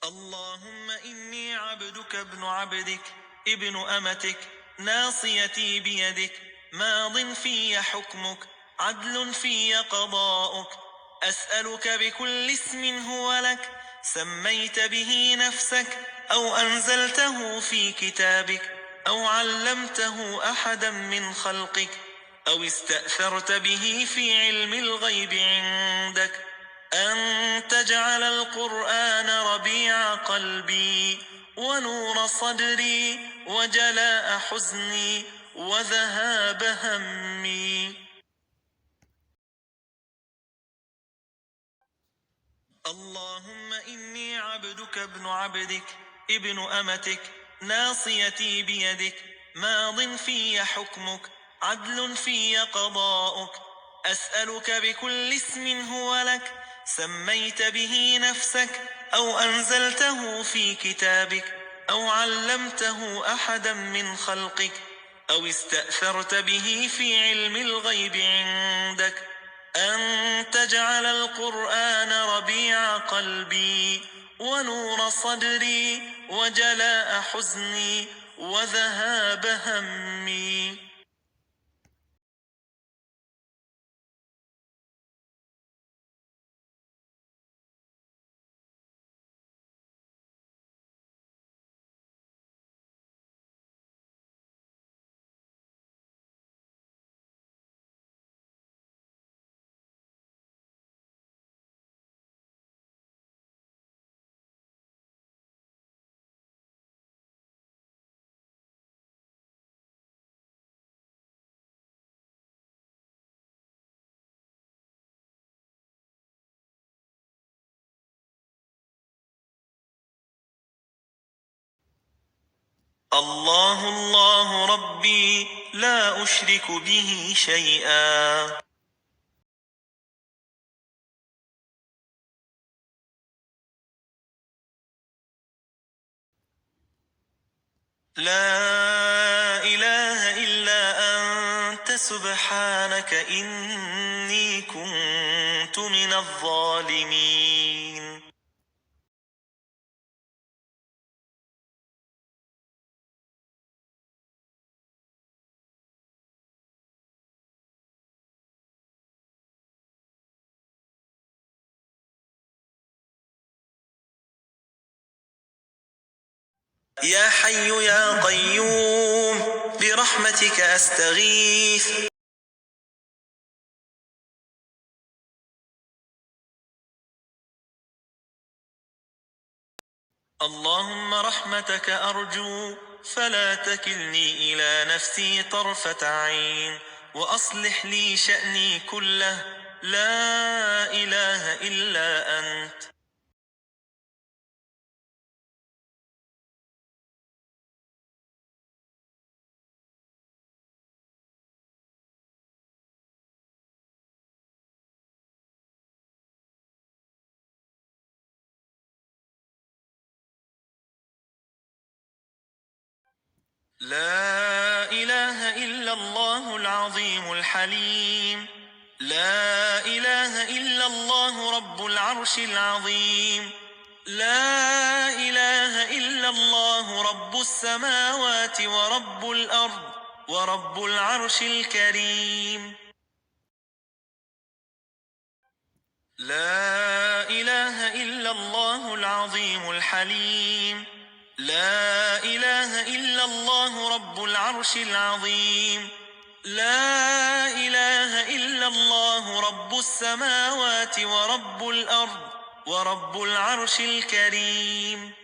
اللهم إني عبدك ابن عبدك ابن أمتك ناصيتي بيدك ماض في حكمك عدل في قضاؤك أسألك بكل اسم هو لك سميت به نفسك أو أنزلته في كتابك أو علمته أحدا من خلقك أو استأثرت به في علم الغيب عندك أن تجعل القرآن ربيع قلبي ونور صدري وجلاء حزني وذهاب همي. اللهم إني عبدك ابن عبدك ابن أمتك ناصيتي بيدك ماض في حكمك عدل في قضاؤك أسألك بكل اسم هو لك سميت به نفسك أو أنزلته في كتابك أو علمته أحدا من خلقك أو استأثرت به في علم الغيب عندك أن تجعل القرآن ربيع قلبي ونور صدري وجلاء حزني وذهاب همي. الله الله ربي لا أشرك به شيئا. لا إله إلا أنت سبحانك إني كنت من الظالمين. يا حي يا قيوم برحمتك أستغيث. اللهم رحمتك أرجو فلا تكلني إلى نفسي طرفة عين وأصلح لي شأني كله لا إله إلا أنت. لا إله إلا الله العظيم الحليم. لا إله إلا الله رب العرش العظيم. لا إله إلا الله رب السماوات ورب الأرض ورب العرش الكريم. لا إله إلا الله العظيم الحليم. لا إله إلا الله رب العرش العظيم. لا إله إلا الله رب السماوات ورب الأرض ورب العرش الكريم.